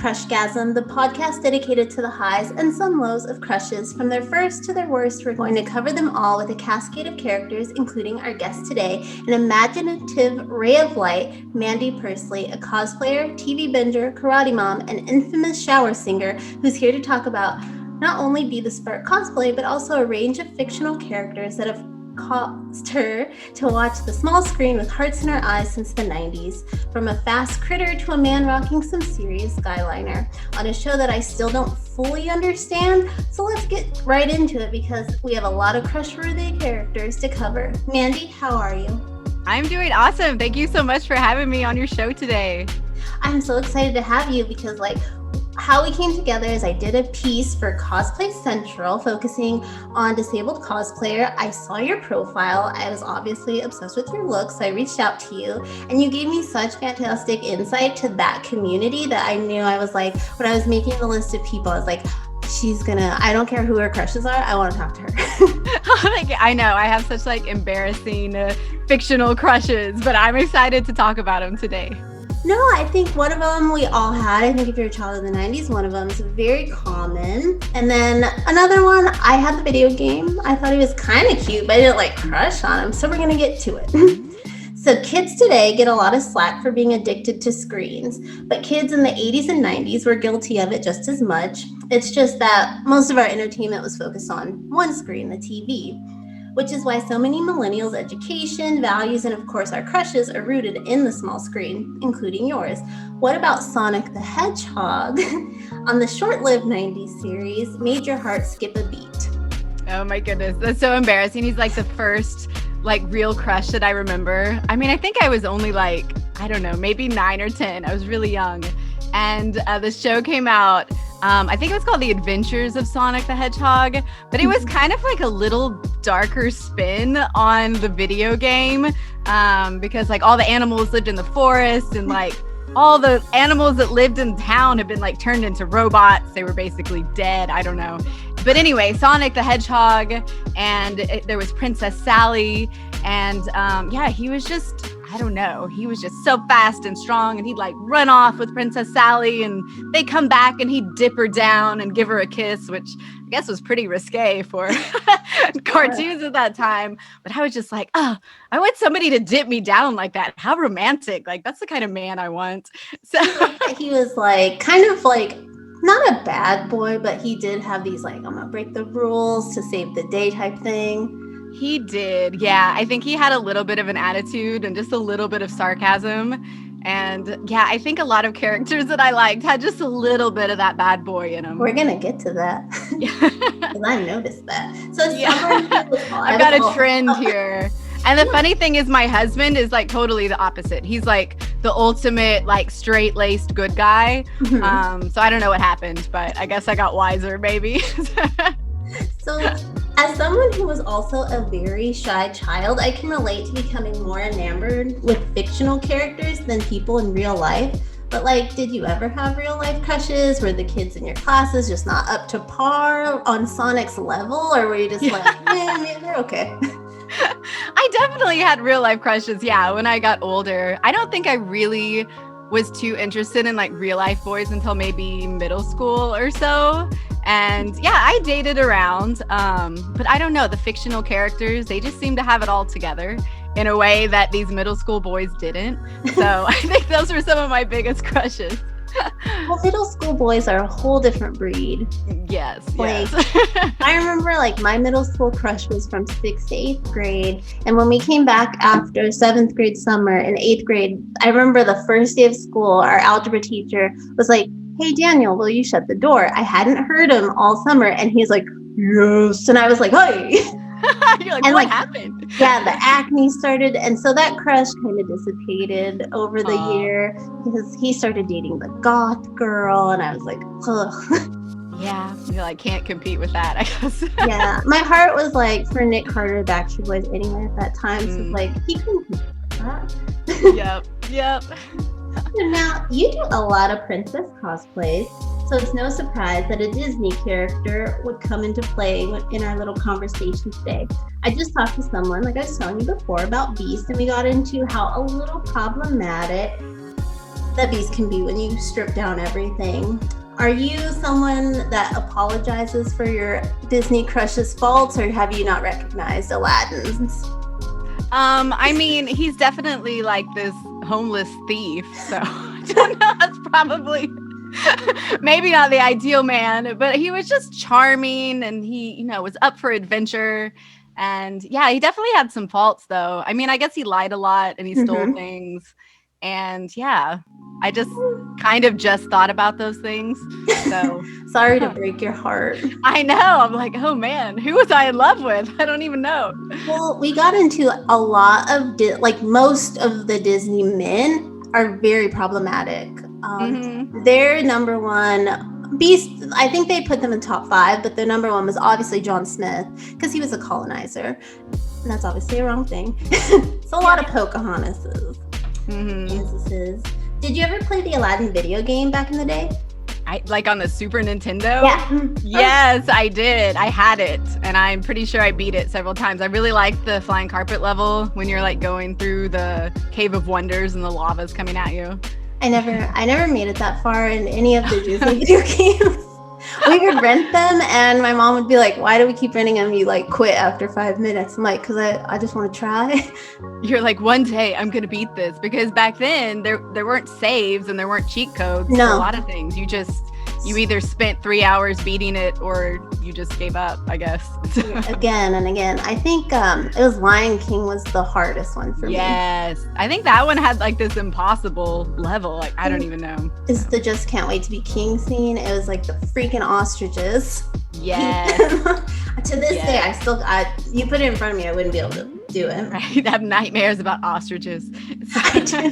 Crushgasm, the podcast dedicated to the highs and some lows of crushes. From their first to their worst, we're going to cover them all with a cascade of characters, including our guest today, an imaginative ray of light, Mandy Pursley, a cosplayer, TV binger, karate mom, and infamous shower singer who's here to talk about not only Be the Spark Cosplay, but also a range of fictional characters that have caused her to watch the small screen with hearts in her eyes since the 90s, from a fast critter to a man rocking some serious skyliner on a show that I still don't fully understand. So let's get right into it because we have a lot of crush-worthy characters to cover. Mandy, how are you? I'm doing awesome. Thank you so much for having me on your show today. I'm so excited to have you because how we came together is I did a piece for Cosplay Central focusing on disabled cosplayer. I saw your profile. I was obviously obsessed with your looks. So I reached out to you and you gave me such fantastic insight to that community that I knew I was like, when I was making the list of people, I was like, I don't care who her crushes are. I want to talk to her. I know I have such embarrassing fictional crushes, but I'm excited to talk about them today. No, I think one of them we all had. I think if you're a child of the 90s, one of them is very common. And then another one, I had the video game. I thought he was kind of cute, but I didn't crush on him. So we're going to get to it. So kids today get a lot of slack for being addicted to screens, but kids in the 80s and 90s were guilty of it just as much. It's just that most of our entertainment was focused on one screen, the TV. Which is why so many millennials' education, values, and of course our crushes are rooted in the small screen, including yours. What about Sonic the Hedgehog? On the short-lived 90s series, made your heart skip a beat. Oh my goodness, that's so embarrassing. He's the first real crush that I remember. I mean, I think I was only maybe 9 or 10. I was really young. And the show came out, I think it was called The Adventures of Sonic the Hedgehog, but it was kind of a little darker spin on the video game because all the animals lived in the forest and all the animals that lived in town had been turned into robots. They were basically dead. I don't know. But anyway, Sonic the Hedgehog, and there was Princess Sally, and he was just, he was just so fast and strong, and he'd run off with Princess Sally, and they come back and he'd dip her down and give her a kiss, which I guess was pretty risque for cartoons at that time. But I was just I want somebody to dip me down like that. How romantic. That's the kind of man I want. So he was not a bad boy, but he did have these I'm gonna break the rules to save the day type thing. He did. Yeah. I think he had a little bit of an attitude and just a little bit of sarcasm. And yeah, I think a lot of characters that I liked had just a little bit of that bad boy in them. We're going to get to that. Because I noticed that. So I've got a trend here. And the funny thing is my husband is totally the opposite. He's the ultimate straight-laced good guy. Mm-hmm. So I don't know what happened, but I guess I got wiser maybe. So as someone who was also a very shy child, I can relate to becoming more enamored with fictional characters than people in real life. But did you ever have real life crushes? Were the kids in your classes just not up to par on Sonic's level? Or were you just man, they're okay? I definitely had real life crushes, yeah, when I got older. I don't think I really was too interested in real life boys until maybe middle school or so. And yeah, I dated around, but I don't know, the fictional characters, they just seem to have it all together in a way that these middle school boys didn't. So I think those were some of my biggest crushes. Well, middle school boys are a whole different breed. Yes. I remember my middle school crush was from 6th to 8th grade. And when we came back after 7th grade summer and 8th grade, I remember the first day of school, our algebra teacher was hey, Daniel, will you shut the door? I hadn't heard him all summer. And he's yes. And I was hey. You're what happened? Yeah, the acne started. And so that crush kind of dissipated over the year because he started dating the goth girl. And I was ugh. Yeah, you can't compete with that, I guess. Yeah, my heart was for Nick Carter, Backstreet Boys anyway at that time. So he couldn't compete with that. Yep. Now, you do a lot of princess cosplays, so it's no surprise that a Disney character would come into play in our little conversation today. I just talked to someone, like I was telling you before, about Beast, and we got into how a little problematic that beast can be when you strip down everything. Are you someone that apologizes for your Disney crush's faults, or have you not recognized Aladdin's? I mean, he's definitely like this homeless thief, so I don't know. That's probably maybe not the ideal man, but he was just charming, and he, was up for adventure. And yeah, he definitely had some faults, though. I mean, I guess he lied a lot and he stole things, and yeah, I kind of just thought about those things. So Sorry to break your heart. I know. I'm like, oh man, who was I in love with? I don't even know. Well, we got into a lot of most of the Disney men are very problematic. Their number one beast, I think they put them in top 5, but their number 1 was obviously John Smith, because he was a colonizer, and that's obviously a wrong thing. So a lot of Pocahontases. Did you ever play the Aladdin video game back in the day? Like on the Super Nintendo? Yeah. Yes, I did. I had it, and I'm pretty sure I beat it several times. I really liked the flying carpet level when you're like going through the Cave of Wonders and the lava's coming at you. I never made it that far in any of the Disney video games. We would rent them, and my mom would be like, "Why do we keep renting them? You like quit after 5 minutes." I'm like, "Cause I just want to try." You're like, one day I'm gonna beat this, because back then there weren't saves and there weren't cheat codes for a lot of things. You either spent 3 hours beating it or you just gave up, I guess. Again and again. I think it was Lion King was the hardest one for me. Yes. I think that one had like this impossible level. Like, I don't even know. It's the just can't wait to be king scene. It was like the freaking ostriches. Yes. To this day, you put it in front of me, I wouldn't be able to do it. Right. I have nightmares about ostriches. I do.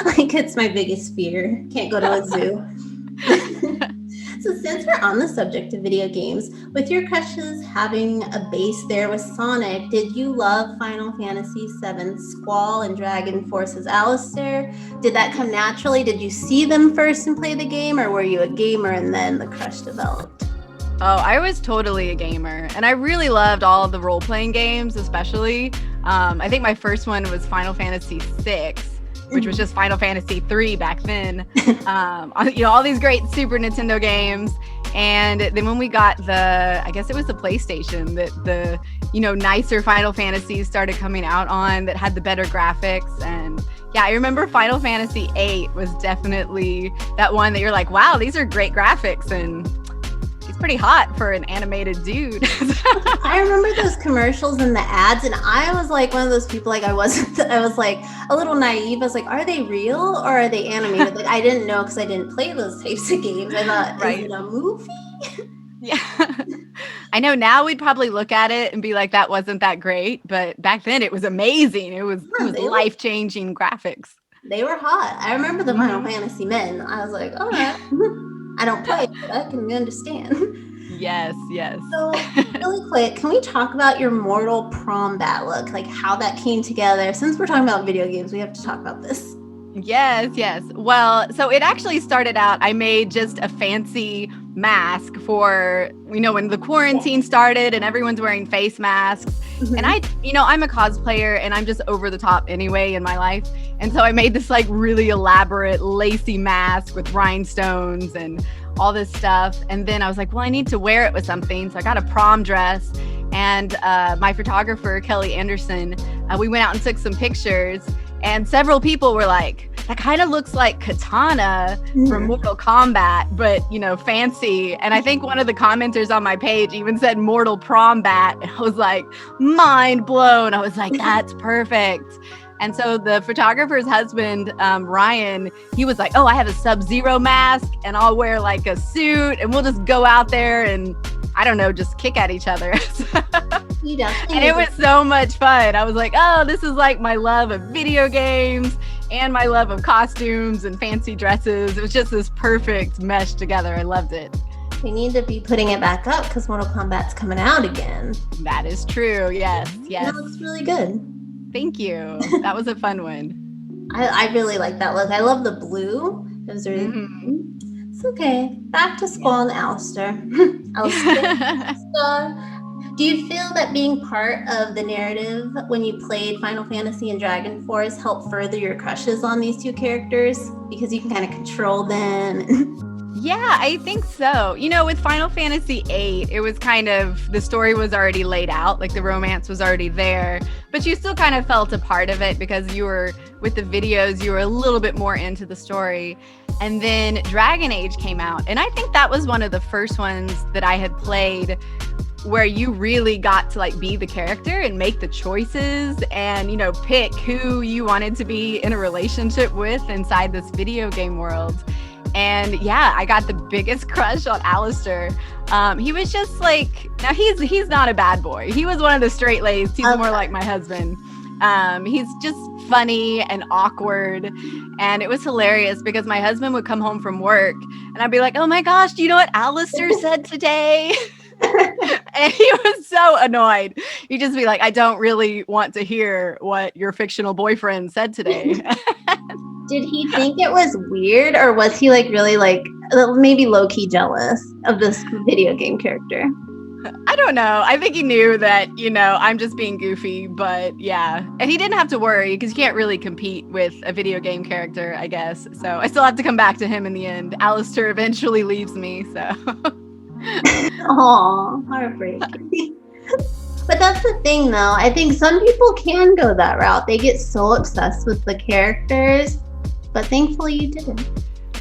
Like, it's my biggest fear. Can't go to a zoo. So since we're on the subject of video games, with your crushes having a base there with Sonic, did you love Final Fantasy VII Squall and Dragon Force's Alistair? Did that come naturally? Did you see them first and play the game, or were you a gamer and then the crush developed? Oh, I was totally a gamer, and I really loved all of the role-playing games, especially. I think my first one was Final Fantasy VI, which was just Final Fantasy 3 back then. All these great Super Nintendo games. And then when we got I guess it was the PlayStation that the, nicer Final Fantasies started coming out on, that had the better graphics. And yeah, I remember Final Fantasy 8 was definitely that one that you're like, wow, these are great graphics, and he's pretty hot for an animated dude. I remember those commercials and the ads, and I was like one of those people, like I was like a little naive. I was like, are they real or are they animated? Like, I didn't know, because I didn't play those types of games. I thought, right. Is it a movie? Yeah. I know now we'd probably look at it and be like, that wasn't that great, but back then it was amazing. It was life-changing graphics. They were hot. I remember the Final Fantasy men. I was like, all right. I don't play, but I can understand. Yes. So, really quick, can we talk about your Mortal Kombat look? Like, how that came together? Since we're talking about video games, we have to talk about this. Yes. Well, so it actually started out, I made just a fancy mask for, when the quarantine started and everyone's wearing face masks. And I'm a cosplayer, and I'm just over the top anyway in my life. And so I made this like really elaborate lacy mask with rhinestones and all this stuff. And then I was like, well, I need to wear it with something. So I got a prom dress, and my photographer, Kelly Anderson, we went out and took some pictures, and several people were like, that kind of looks like Katana from Mortal Kombat, but, fancy. And I think one of the commenters on my page even said Mortal Prombat. And I was like, mind blown. I was like, that's perfect. And so the photographer's husband, Ryan, he was like, oh, I have a Sub-Zero mask, and I'll wear like a suit, and we'll just go out there and, I don't know, just kick at each other. And it was so much fun. I was like, oh, this is like my love of video games and my love of costumes and fancy dresses. It was just this perfect mesh together. I loved it. We need to be putting it back up, because Mortal Kombat's coming out again. That is true. Yes. That looks really good. Thank you. That was a fun one. I really like that look. I love the blue. It was really It's okay. Back to Squall and Alistair. Alistair. Do you feel that being part of the narrative when you played Final Fantasy and Dragon Force helped further your crushes on these two characters? Because you can kind of control them. Yeah, I think so. With Final Fantasy VIII, it was kind of, the story was already laid out, like the romance was already there, but you still kind of felt a part of it because you were, with the videos, you were a little bit more into the story. And then Dragon Age came out, and I think that was one of the first ones that I had played where you really got to like be the character and make the choices and, pick who you wanted to be in a relationship with inside this video game world. And yeah, I got the biggest crush on Alistair. He was just like, now he's not a bad boy. He was one of the straight-laced. He's more like my husband. He's just funny and awkward. And it was hilarious because my husband would come home from work and I'd be like, oh my gosh, do you know what Alistair said today? And he was so annoyed. He'd just be like, I don't really want to hear what your fictional boyfriend said today. Did he think it was weird, or was he like really like maybe low-key jealous of this video game character? I don't know. I think he knew that, I'm just being goofy, but yeah. And he didn't have to worry because you can't really compete with a video game character, I guess. So I still have to come back to him in the end. Alistair eventually leaves me, so. Aw, heartbreaking. But that's the thing, though. I think some people can go that route. They get so obsessed with the characters, but thankfully you didn't.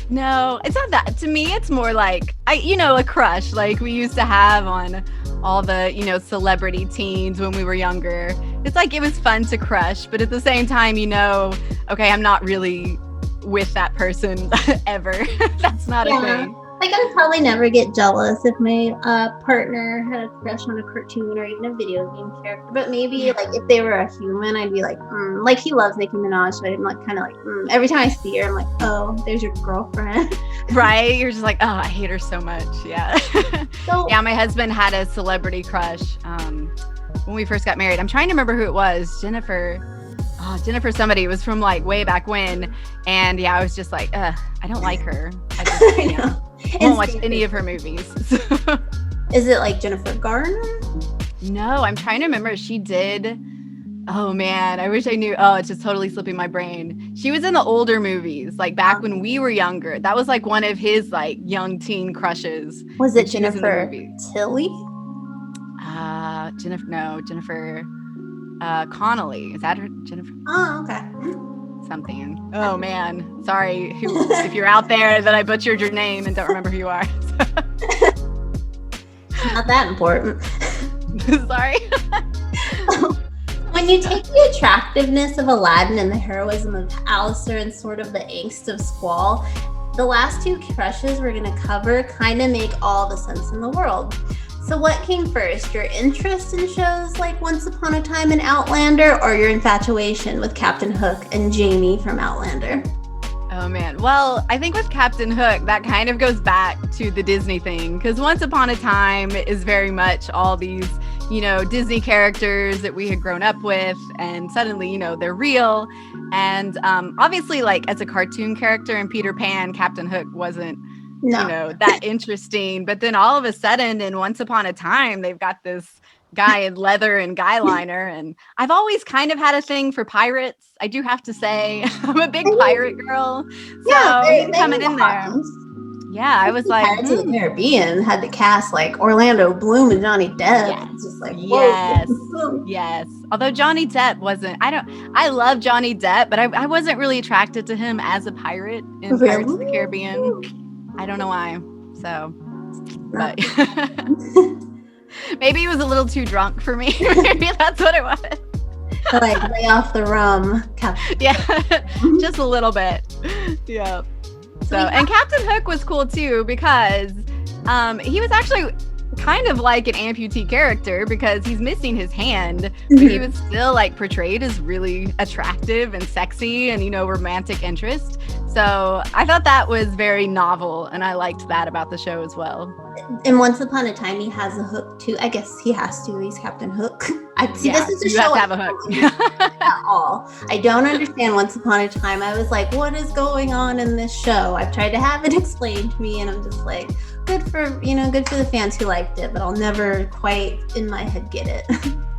No, it's not that. To me, it's more like, a crush like we used to have on all the, celebrity teens when we were younger. It's like it was fun to crush, but at the same time, okay, I'm not really with that person ever. That's not a thing. Like, I'd probably never get jealous if my partner had a crush on a cartoon or even a video game character. But maybe, like, if they were a human, I'd be like, Like, he loves Nicki Minaj, but I'm, like, kind of like, Every time I see her, I'm like, oh, there's your girlfriend. Right? You're just like, oh, I hate her so much. Yeah. So, yeah, my husband had a celebrity crush when we first got married. I'm trying to remember who it was. Jennifer somebody. It was from, like, way back when. And, yeah, I was just like, I don't like her. I just, won't watch any of her movies. Is it like Jennifer Garner? No, I'm trying to remember. She did. Oh man, I wish I knew. Oh, it's just totally slipping my brain. She was in the older movies, like back when we were younger. That was like one of his like young teen crushes. Was it Jennifer Tilly? Jennifer Connelly. Is that her? Jennifer? Oh, okay. Something. Oh man, sorry if you're out there that I butchered your name and don't remember who you are. Not that important. Sorry. When you take the attractiveness of Aladdin and the heroism of Alistair and sort of the angst of Squall, the last two crushes we're going to cover kind of make all the sense in the world. So what came first, your interest in shows like Once Upon a Time and Outlander, or your infatuation with Captain Hook and Jamie from Outlander? Oh man, well, I think with Captain Hook, that kind of goes back to the Disney thing, because Once Upon a Time is very much all these, Disney characters that we had grown up with, and suddenly, they're real. And obviously, like, as a cartoon character in Peter Pan, Captain Hook wasn't that interesting. But then all of a sudden in Once Upon a Time, they've got this guy in leather and guy liner. And I've always kind of had a thing for pirates. I do have to say, I'm a big pirate girl. So he's coming in there. Yeah, I was like, Pirates of the Caribbean had to cast like Orlando Bloom and Johnny Depp. Yes. It's just like, yes. Although Johnny Depp wasn't, I love Johnny Depp, but I wasn't really attracted to him as a pirate in Pirates of the Caribbean. I don't know why. So, but maybe he was a little too drunk for me. Maybe that's what it was. Like lay off the rum. Yeah, just a little bit. Yeah. So, and Captain Hook was cool too because he was actually kind of like an amputee character because he's missing his hand, but he was still like portrayed as really attractive and sexy and, romantic interest. So I thought that was very novel, and I liked that about the show as well. And Once Upon a Time, he has a hook too. I guess he has to. He's Captain Hook. This is a you show have to have a hook. At all. I don't understand Once Upon a Time. I was like, what is going on in this show? I've tried to have it explained to me, and I'm just like, good for the fans who liked it, but I'll never quite in my head get it.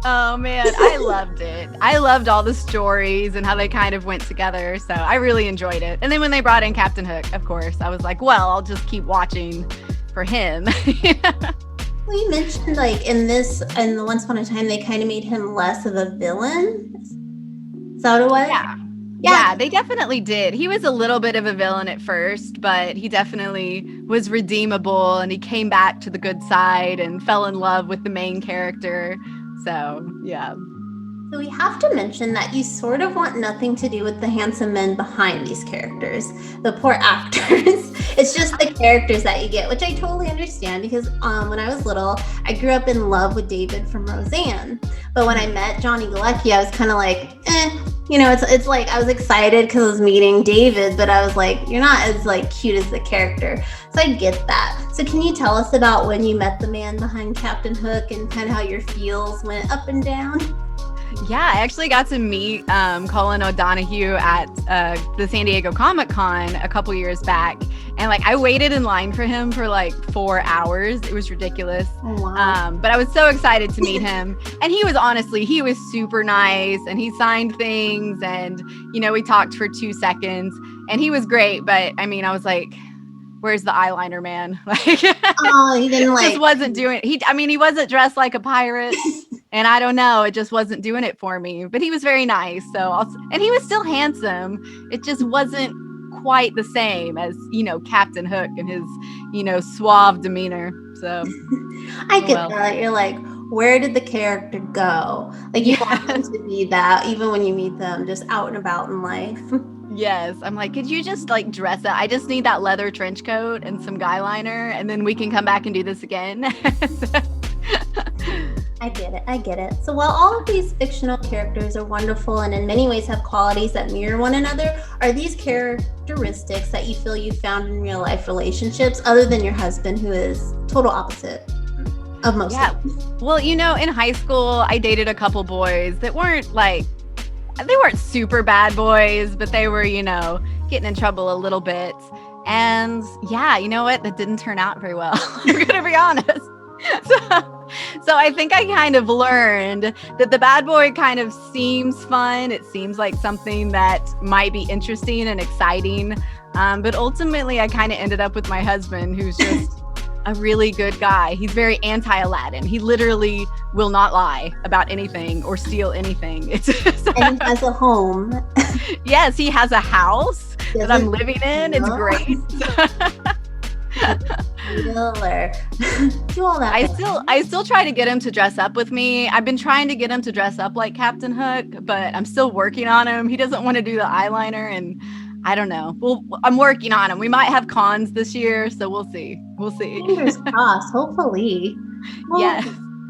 Oh man, I loved it. I loved all the stories and how they kind of went together. So I really enjoyed it. And then when they brought in Captain Hook, of course, I was like, well, I'll just keep watching for him. Well, you mentioned like in the Once Upon a Time, they kind of made him less of a villain. Is that what it was? Yeah, they definitely did. He was a little bit of a villain at first, but he definitely was redeemable and he came back to the good side and fell in love with the main character. So, yeah. So we have to mention that you sort of want nothing to do with the handsome men behind these characters, the poor actors. It's just the characters that you get, which I totally understand because when I was little, I grew up in love with David from Roseanne. But when I met Johnny Galecki, I was kind of like, it's like I was excited because I was meeting David, but I was like, you're not as like cute as the character. So I get that. So can you tell us about when you met the man behind Captain Hook and kind of how your feels went up and down? Yeah, I actually got to meet Colin O'Donoghue at the San Diego Comic-Con a couple years back. And like I waited in line for him for like 4 hours. It was ridiculous. Oh, wow. But I was so excited to meet him. And he was super nice and he signed things and, we talked for 2 seconds and he was great. But I mean, I was like, where's the eyeliner man? Like, he didn't like. Just wasn't doing. He wasn't dressed like a pirate, and I don't know. It just wasn't doing it for me. But he was very nice. And he was still handsome. It just wasn't quite the same as Captain Hook and his suave demeanor. So I get that. You're like, where did the character go? Like you want them to be that, even when you meet them, just out and about in life. Yes. I'm like, could you just like dress up? I just need that leather trench coat and some guy liner and then we can come back and do this again. I get it. So while all of these fictional characters are wonderful and in many ways have qualities that mirror one another, are these characteristics that you feel you found in real life relationships other than your husband who is total opposite of most of them? Well, in high school, I dated a couple boys that weren't they weren't super bad boys, but they were, getting in trouble a little bit. And yeah, you know what? That didn't turn out very well. I'm going to be honest. So I think I kind of learned that the bad boy kind of seems fun. It seems like something that might be interesting and exciting. But ultimately, I kind of ended up with my husband, who's just a really good guy. He's very anti-Aladdin. He literally will not lie about anything or steal anything. And he has a home. Yes, he has a house that I'm living in. It's great. Do all that. I still try to get him to dress up with me. I've been trying to get him to dress up like Captain Hook, but I'm still working on him. He doesn't want to do the eyeliner and I don't know. Well, I'm working on him. We might have cons this year, so we'll see. Fingers crossed, hopefully. Well, yeah.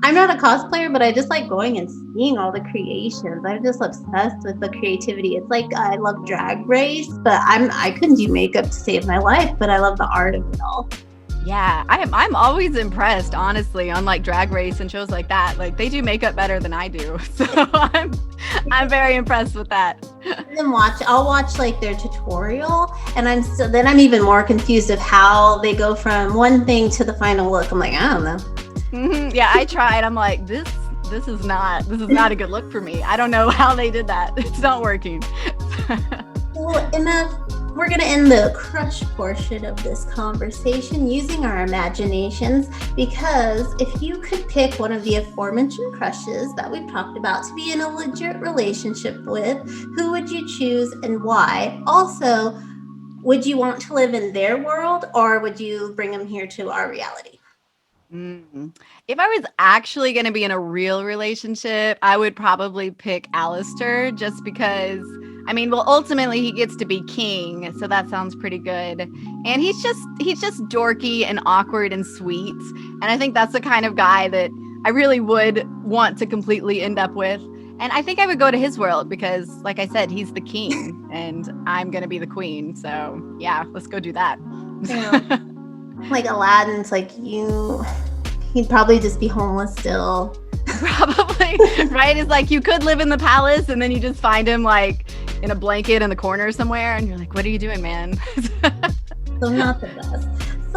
I'm not a cosplayer, but I just like going and seeing all the creations. I'm just obsessed with the creativity. It's like I love Drag Race, but I couldn't do makeup to save my life, but I love the art of it all. Yeah, I'm always impressed, honestly, on like Drag Race and shows like that. Like they do makeup better than I do, so I'm very impressed with that. And I'll watch like their tutorial, and I'm even more confused of how they go from one thing to the final look. I'm like, I don't know. Mm-hmm. Yeah, I tried. I'm like, this is not a good look for me. I don't know how they did that. It's not working. Well, enough. We're going to end the crush portion of this conversation using our imaginations, because if you could pick one of the aforementioned crushes that we've talked about to be in a legit relationship with, who would you choose and why? Also, would you want to live in their world or would you bring them here to our reality? If I was actually going to be in a real relationship, I would probably pick Alistair just because, ultimately he gets to be king, so that sounds pretty good. And he's just dorky and awkward and sweet. And I think that's the kind of guy that I really would want to completely end up with. And I think I would go to his world because, like I said, he's the king and I'm going to be the queen. So yeah, let's go do that. Yeah. Like Aladdin's like he'd probably just be homeless still. Probably, right? It's like you could live in the palace and then you just find him like in a blanket in the corner somewhere and you're like, what are you doing, man? So not the best.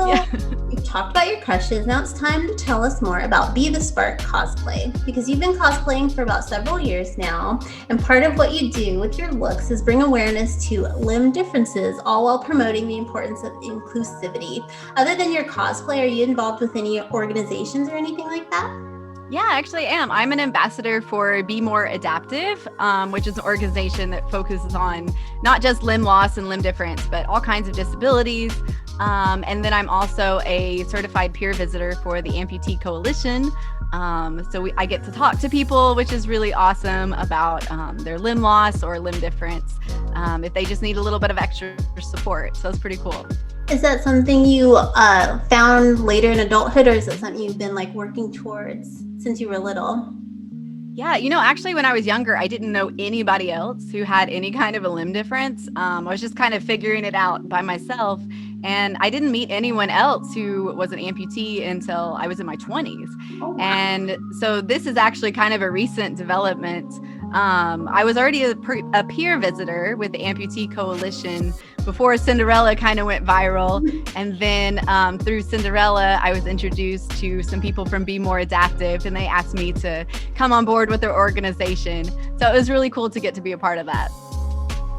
Yeah. You've talked about your crushes. Now it's time to tell us more about Be the Spark Cosplay, because you've been cosplaying for about several years now, and part of what you do with your looks is bring awareness to limb differences, all while promoting the importance of inclusivity. Other than your cosplay, are you involved with any organizations or anything like that? Yeah, I actually am. I'm an ambassador for Be More Adaptive, which is an organization that focuses on not just limb loss and limb difference, but all kinds of disabilities. And then I'm also a certified peer visitor for the Amputee Coalition. I get to talk to people, which is really awesome, about their limb loss or limb difference, if they just need a little bit of extra support. So it's pretty cool. Is that something you found later in adulthood, or is it something you've been like working towards since you were little? Yeah, actually, when I was younger, I didn't know anybody else who had any kind of a limb difference. I was just kind of figuring it out by myself. And I didn't meet anyone else who was an amputee until I was in my 20s. Oh, wow. And so this is actually kind of a recent development. I was already a peer visitor with the Amputee Coalition before Cinderella kind of went viral. And then through Cinderella, I was introduced to some people from Be More Adaptive, and they asked me to come on board with their organization. So it was really cool to get to be a part of that.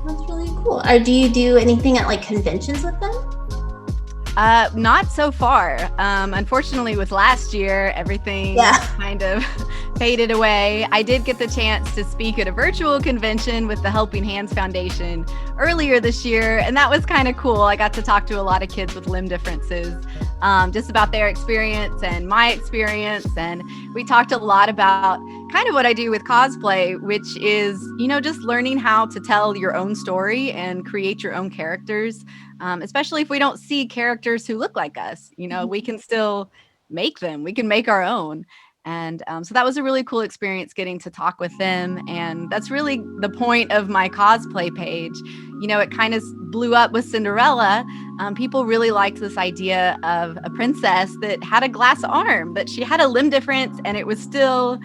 That's really cool. Or do you do anything at like conventions with them? Not so far. Unfortunately, with last year, everything kind of faded away. I did get the chance to speak at a virtual convention with the Helping Hands Foundation earlier this year, and that was kind of cool. I got to talk to a lot of kids with limb differences, just about their experience and my experience. And we talked a lot about kind of what I do with cosplay, which is, just learning how to tell your own story and create your own characters. Especially if we don't see characters who look like us, we can still make them. We can make our own. And so that was a really cool experience getting to talk with them. And that's really the point of my cosplay page. It kind of blew up with Cinderella. People really liked this idea of a princess that had a glass arm, that she had a limb difference and it was still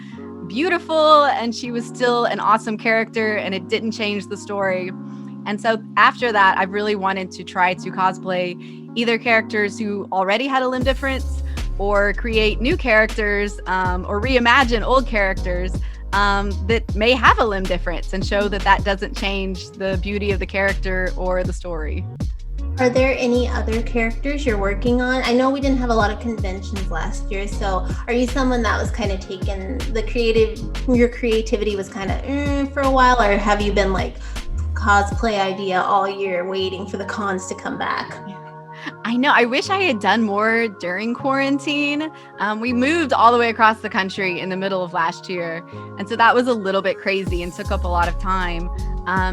beautiful and she was still an awesome character and it didn't change the story. And so after that, I've really wanted to try to cosplay either characters who already had a limb difference or create new characters or reimagine old characters that may have a limb difference and show that that doesn't change the beauty of the character or the story. Are there any other characters you're working on? I know we didn't have a lot of conventions last year, so are you someone that was kind of taken, your creativity was kind of for a while, or have you been like cosplay idea all year waiting for the cons to come back? I know. I wish I had done more during quarantine. We moved all the way across the country in the middle of last year. And so that was a little bit crazy and took up a lot of time.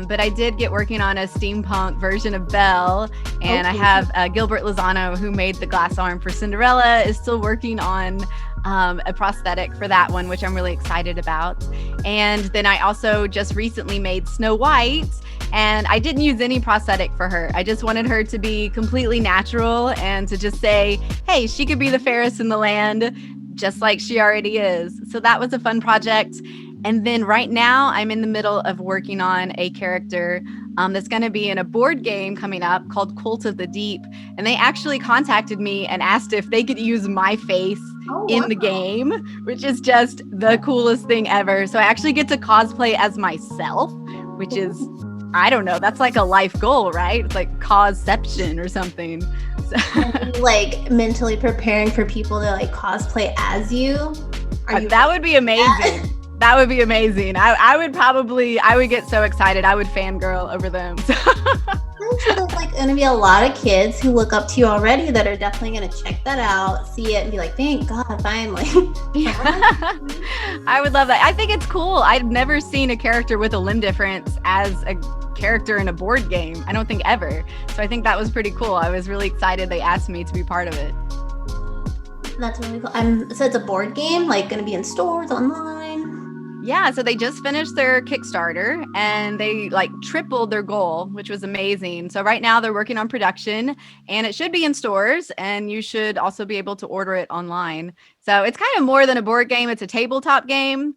But I did get working on a steampunk version of Belle. And I have Gilbert Lozano, who made the glass arm for Cinderella, is still working on a prosthetic for that one, which I'm really excited about. And then I also just recently made Snow White. And I didn't use any prosthetic for her. I just wanted her to be completely natural and to just say, hey, she could be the fairest in the land, just like she already is. So that was a fun project. And then right now I'm in the middle of working on a character that's going to be in a board game coming up called Cult of the Deep. And they actually contacted me and asked if they could use my face in the game, which is just the coolest thing ever. So I actually get to cosplay as myself, which is, I don't know, that's like a life goal, right? It's like causeception or something. So. Are you like mentally preparing for people to like cosplay as you? That would be amazing. That would be amazing. I would get so excited. I would fangirl over them. I'm sure there's like going to be a lot of kids who look up to you already that are definitely going to check that out, see it, and be like, thank God, finally. I would love that. I think it's cool. I've never seen a character with a limb difference as a character in a board game. I don't think ever. So I think that was pretty cool. I was really excited they asked me to be part of it. That's really cool. So it's a board game, like going to be in stores, online? Yeah, so they just finished their Kickstarter and they like tripled their goal, which was amazing. So right now they're working on production and it should be in stores and you should also be able to order it online. So it's kind of more than a board game. It's a tabletop game,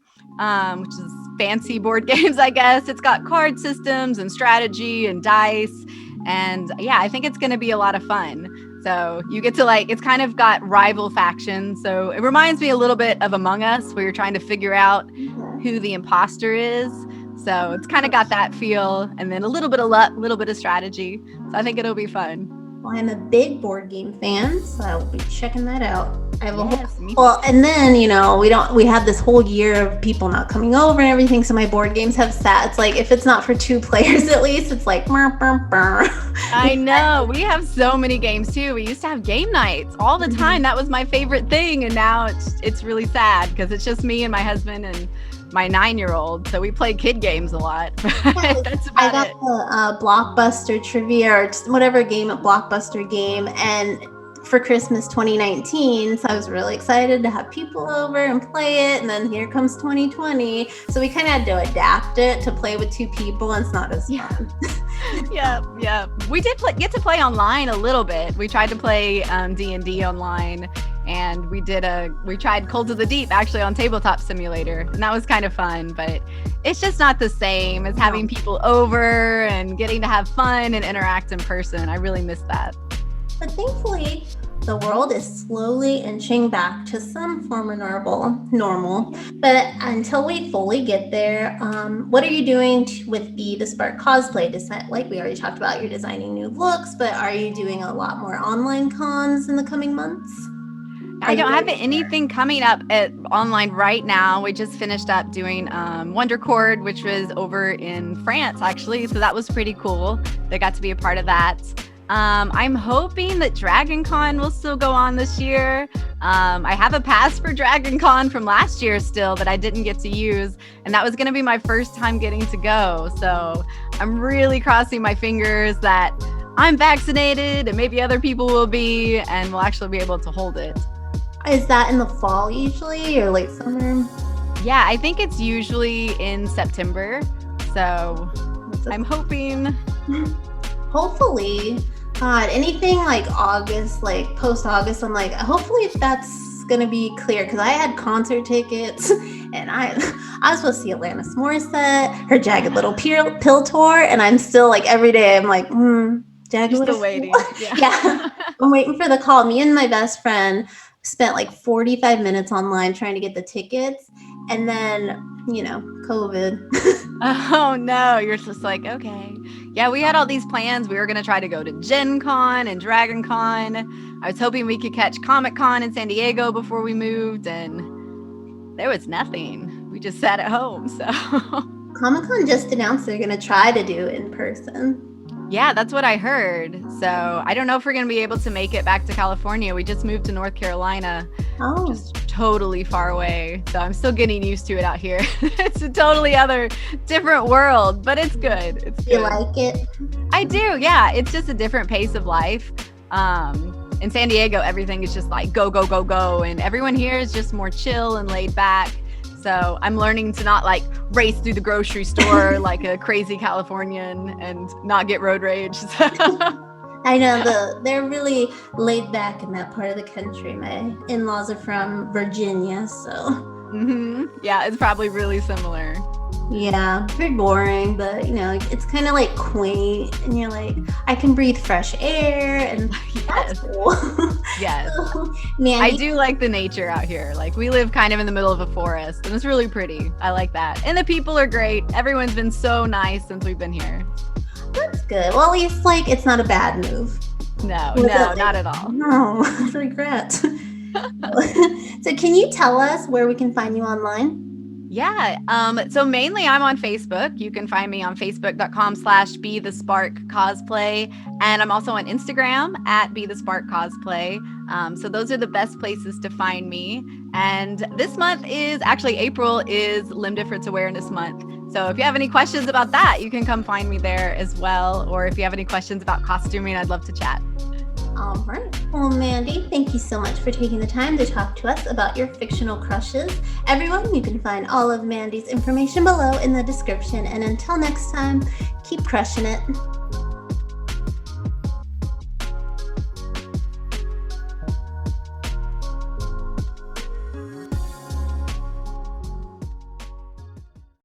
which is fancy board games, I guess. It's got card systems and strategy and dice. And yeah, I think it's going to be a lot of fun. So you get to like, it's kind of got rival factions. So it reminds me a little bit of Among Us, where you're trying to figure out who the imposter is. So it's kind of got that feel, and then a little bit of luck, a little bit of strategy. So I think it'll be fun. Well, I'm a big board game fan, so I will be checking that out. I have Yes, me too. well, and then we had this whole year of people not coming over and everything, so my board games have sat. It's like if it's not for 2 players at least, it's like burr, burr, burr. I know. We have so many games too. We used to have game nights all the time. That was my favorite thing, and now it's really sad because it's just me and my husband and my 9-year-old. So we play kid games a lot. That's about I got it. the Blockbuster trivia or just whatever game at Blockbuster game, and for Christmas 2019, so I was really excited to have people over and play it. And then here comes 2020, so we kind of had to adapt it to play with 2 people, and it's not as fun. Yeah. We did get to play online a little bit. We tried to play D&D online, and we tried Cold to the Deep actually on Tabletop Simulator, and that was kind of fun, but it's just not the same as having people over and getting to have fun and interact in person. I really miss that. But thankfully, the world is slowly inching back to some form of normal. But until we fully get there, what are you doing with Be the Spark Cosplay? Like we already talked about, you're designing new looks, but are you doing a lot more online cons in the coming months? I don't have anything coming up online right now. We just finished up doing WonderCord, which was over in France, actually. So that was pretty cool. They got to be a part of that. I'm hoping that Dragon Con will still go on this year. I have a pass for Dragon Con from last year still that I didn't get to use, and that was going to be my first time getting to go. So I'm really crossing my fingers that I'm vaccinated and maybe other people will be, and we'll actually be able to hold it. Is that in the fall usually or late summer? Yeah, I think it's usually in September. So I'm hoping. Hopefully. God, anything like August, like post-August, I'm like, hopefully that's gonna be clear, because I had concert tickets and I was supposed to see Alanis Morissette, her Jagged Little Pill tour, and I'm still like every day I'm like, Jagged You're Little still waiting. Yeah. I'm waiting for the call. Me and my best friend spent like 45 minutes online trying to get the tickets, and then COVID. Oh no, you're just like, okay. Yeah, we had all these plans. We were going to try to go to Gen Con and Dragon Con. I was hoping we could catch Comic Con in San Diego before we moved, and there was nothing. We just sat at home. So Comic Con just announced they're going to try to do in person. Yeah, that's what I heard. So I don't know if we're going to be able to make it back to California. We just moved to North Carolina. Oh. Just totally far away. So I'm still getting used to it out here. It's a totally different world, but it's good. It's good. You like it? I do. Yeah. It's just a different pace of life. In San Diego, everything is just like go, go, go, go. And everyone here is just more chill and laid back. So I'm learning to not like race through the grocery store like a crazy Californian and not get road rage. So. I know they're really laid back in that part of the country. My in-laws are from Virginia, so yeah, it's probably really similar. Yeah, very boring, but it's kind of like quaint, and you're like, I can breathe fresh air, and that's cool. Yes. So, I do like the nature out here. Like we live kind of in the middle of a forest, and it's really pretty. I like that, and the people are great. Everyone's been so nice since we've been here. That's good. Well, at least like it's not a bad move. No, not at all. No, regret. So can you tell us where we can find you online? Yeah. So mainly I'm on Facebook. You can find me on facebook.com/Be the Spark Cosplay. And I'm also on Instagram at Be the Spark Cosplay. So those are the best places to find me. And this month April is Limb Difference Awareness Month. So if you have any questions about that, you can come find me there as well. Or if you have any questions about costuming, I'd love to chat. All right. Well, Mandy, thank you so much for taking the time to talk to us about your fictional crushes. Everyone, you can find all of Mandy's information below in the description. And until next time, keep crushing it.